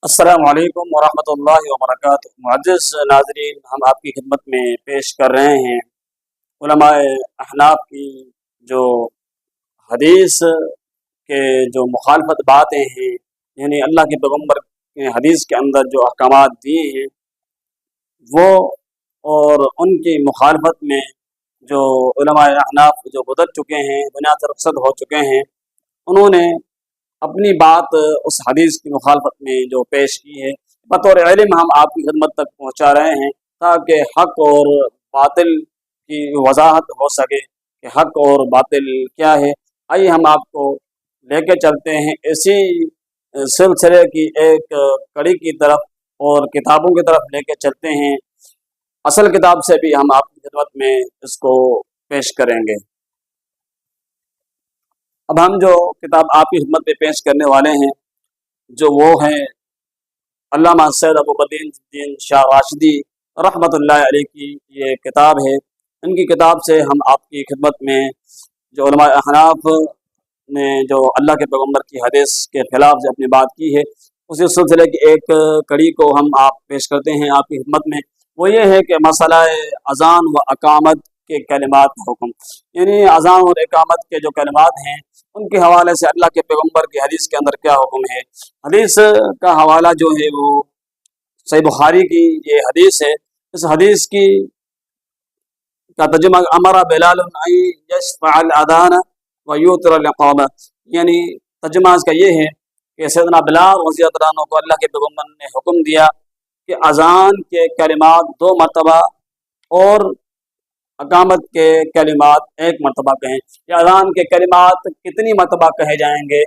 अस्सलामु अलैकुम वरहमतुल्लाहि वबरकातुहू। मुअज़्ज़िज़ नाज़रीन, हम आपकी खिदमत में पेश कर रहे हैं उलमाए अहनाफ की जो हदीस के जो मुखालफत बातें हैं, यानी अल्लाह के पैगम्बर ने हदीस के अंदर जो अहकामात दिए हैं वो, और उनकी मुखालफत में जो उलमाए अहनाफ जो गुज़र चुके हैं, दुनिया से रुखसत हो चुके हैं, उन्होंने अपनी बात उस हदीस की मुखालफत में जो पेश की है, बतौर इल्म हम आपकी खिदमत तक पहुँचा रहे हैं ताकि हक़ और बातिल की वजाहत हो सके कि हक़ और बातिल क्या है। आइए हम आपको लेके चलते हैं इसी सिलसिले की एक कड़ी की तरफ, और किताबों की तरफ लेके चलते हैं। असल किताब से भी हम आपकी खिदमत में इसको पेश करेंगे। अब हम जो किताब आपकी खिदमत में पेश करने वाले हैं जो वो है अल्लामा सैयद अबूबदीन शाह राशिदी रहमतुल्लाह अलैह की ये किताब है। इनकी किताब से हम आपकी खिदमत में जो उलमाए अहनाफ ने जो अल्लाह के पैगम्बर की हदीस के खिलाफ जो अपनी बात की है, उसी सिलसिले की एक कड़ी को हम आप पेश करते हैं आपकी खिदमत में। वो ये है कि मसला अज़ान व अकामत के कलिमात का हुक्म, यानी अज़ान और इकामत के जो कलिमात हैं उनके हवाले से अल्लाह के पैगम्बर की हदीस के अंदर क्या हुक्म है। हदीस का हवाला जो है वो सही बुखारी की ये हदीस है। इस हदीस की का तर्जुमा अमरा बिलाल यशफ़अल अज़ान व यूतिरुल इक़ामा, यानी तर्जुमा इसका ये है कि सैयदना बिलाल रज़ियल्लाहु अन्हु को अल्लाह के पैगम्बर ने हुक्म दिया कि अज़ान के कलिमात 2 मरतबा और अकामत के कलिमात 1 मरतबा कहें। या अज़ान के कलिमात कितनी मरतबा कहे जाएंगे?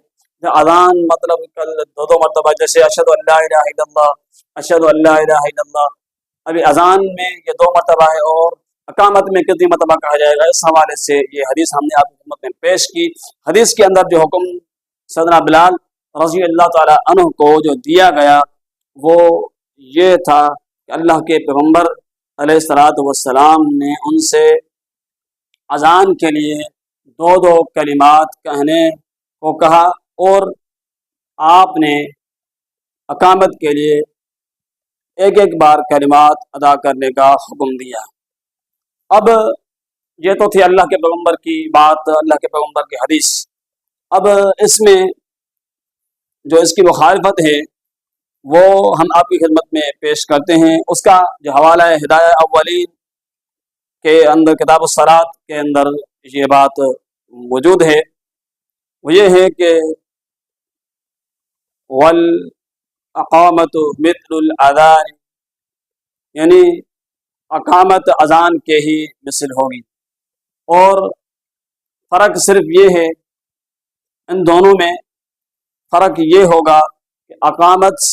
अज़ान मतलब कल 2-2 मरतबा, जैसे अशहदु अल्ला इलाहा इल्लल्लाह, अशहदु अल्ला इलाहा इल्लल्लाह, अभी अज़ान में ये 2 मरतबा है और अकामत में कितनी मरतबा कहा जाएगा। इस हवाले से ये हदीस हमने आपकी खिदमत में पेश की। हदीस के अंदर जो हुक्म सैयदना बिलाल रज़ी अल्लाह ताला अन्हु को जो दिया गया वो ये था कि अल्लाह के पैगम्बर अलैहिस्सलातु वस्सलाम ने उनसे अज़ान के लिए 2-2 कलिमात कहने को कहा और आपने अकामत के लिए 1-1 बार कलिमात अदा करने का हुक्म दिया। अब ये तो थी अल्लाह के पैगम्बर की बात, अल्लाह के पैगम्बर की हदीस। अब इसमें जो इसकी मुखालफत है वो हम आपकी खिदमत में पेश करते हैं। उसका जो हवाला है हिदायत अव्वलीन के अंदर किताब सलात के अंदर ये बात मौजूद है। वो ये है कि वल अकामतु मिथलुल अज़ान, यानी अकामत अज़ान के ही मिसल होगी, और फ़र्क सिर्फ ये है, इन दोनों में फ़र्क ये होगा कि अकामत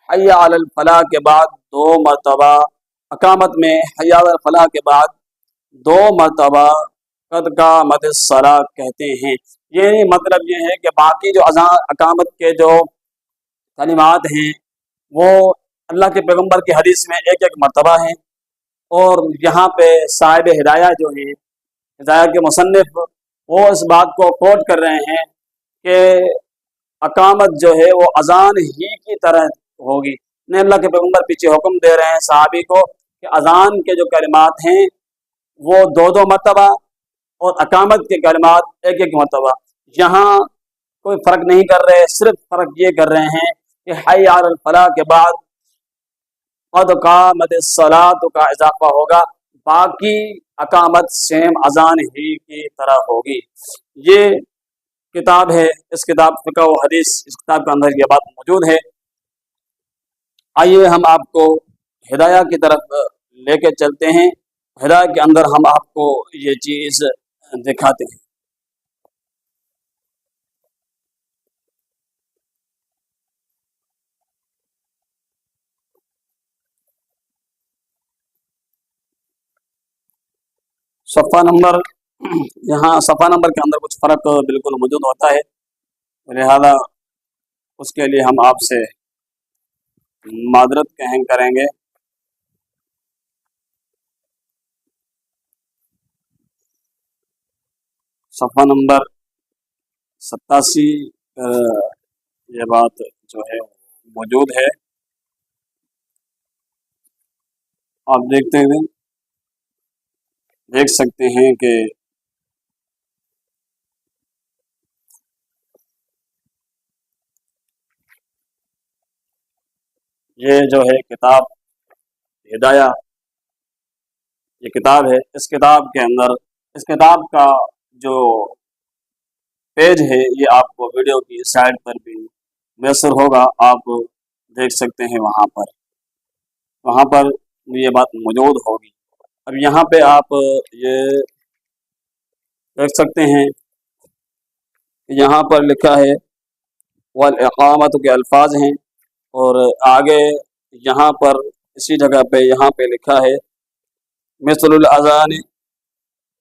हय्या अलल फलाह के बाद 2 मरतबा, अकामत में हय्या अलल फलाह के बाद 2 मरतबा कद कामत सलाह कहते हैं। ये मतलब ये है कि बाकी जो अज़ान अकामत के जो कलिमात हैं वो अल्लाह के पैगम्बर की हदीस में 1-1 मरतबा हैं, और यहाँ पे साहिब हिदाया जो हैं, हिदाया के मुसन्निफ, वो इस बात को कोट कर रहे हैं कि अकामत जो है वो अज़ान ही की तरह होगी। ने अल्लाह के पैगम्बर पीछे हुक्म दे रहे हैं सहाबी को कि अज़ान के जो कलिमात हैं वो 2-2 मरतबा और अकामत के कलिमात 1-1 मरतबा। यहाँ कोई फ़र्क नहीं कर रहे, सिर्फ फ़र्क ये कर रहे हैं कि हय्या अलल फलाह के बाद कद कामत सलात का इजाफा होगा, बाकी अकामत सेम अज़ान ही की तरह होगी। ये किताब है, इस किताब फ़िक़्ह व हदीस, इस किताब के अंदर ये बात मौजूद है। आइए हम आपको हिदाया की तरफ लेके चलते हैं। हिदाया के अंदर हम आपको ये चीज़ दिखाते हैं। सफ़ा नंबर, यहाँ सफ़ा नंबर के अंदर कुछ फ़र्क बिल्कुल मौजूद होता है, लिहाजा उसके लिए हम आपसे मादरत करेंगे। सफ़ा नंबर 87 ये बात जो है मौजूद है। आप देख सकते हैं कि ये जो है किताब हिदाया, ये किताब है। इस किताब के अंदर इस किताब का जो पेज है ये आपको वीडियो की साइड पर भी मैसर होगा, आप देख सकते हैं। वहाँ पर ये बात मौजूद होगी। अब यहाँ पे आप ये देख सकते हैं, यहाँ पर लिखा है वल इक़ामत के अल्फाज हैं, और आगे यहाँ पर इसी जगह पे यहाँ पे लिखा है मिसलुल अज़ान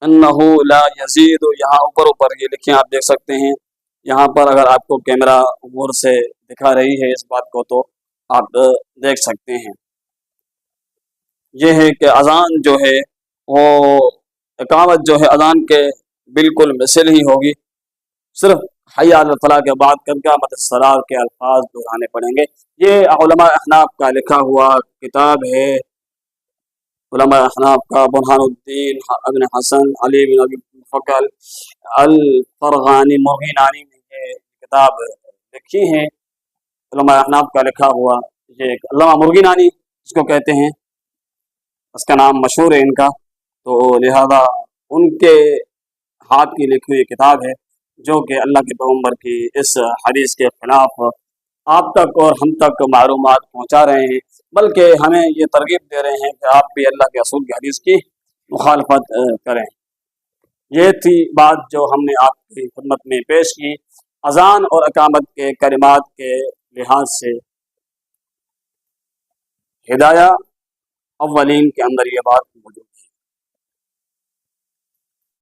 अन्नहु ला यज़ीद। यहाँ ऊपर ये लिखे आप देख सकते हैं। यहाँ पर अगर आपको कैमरा गौर से दिखा रही है इस बात को तो आप देख सकते हैं। ये है कि अज़ान जो है वो इक़ामत जो है अज़ान के बिल्कुल मिसल ही होगी, सिर्फ हय्या अलल फलाह के बाद कद क़ामत अस्सलाह के अल्फाज दोहराने पड़ेंगे। ये उलमा अहनाफ का लिखा हुआ किताब है, उलमा अहनाफ का बुरहानुद्दीन इब्न हसन अली बिन अबी फ़कल अल फ़रग़ानी मुग़ीनानी ने ये किताब लिखी है। उलमा अहनाफ का लिखा हुआ ये अल्लामा मुग़ीनानी इसको कहते हैं, इसका नाम मशहूर है इनका, तो लिहाजा उनके हाथ की लिखी हुई किताब है जो कि अल्लाह के पैगम्बर की इस हदीस के ख़िलाफ़ आप तक और हम तक मालूमात पहुँचा रहे हैं, बल्कि हमें ये तरगीब दे रहे हैं कि आप भी अल्लाह के रसूल की हदीस की मुखालफत करें। ये थी बात जो हमने आपकी खिदमत में पेश की। अज़ान और इक़ामत के कलिमात के लिहाज से हिदाया अव्वलीन के अंदर ये बात मौजूद है।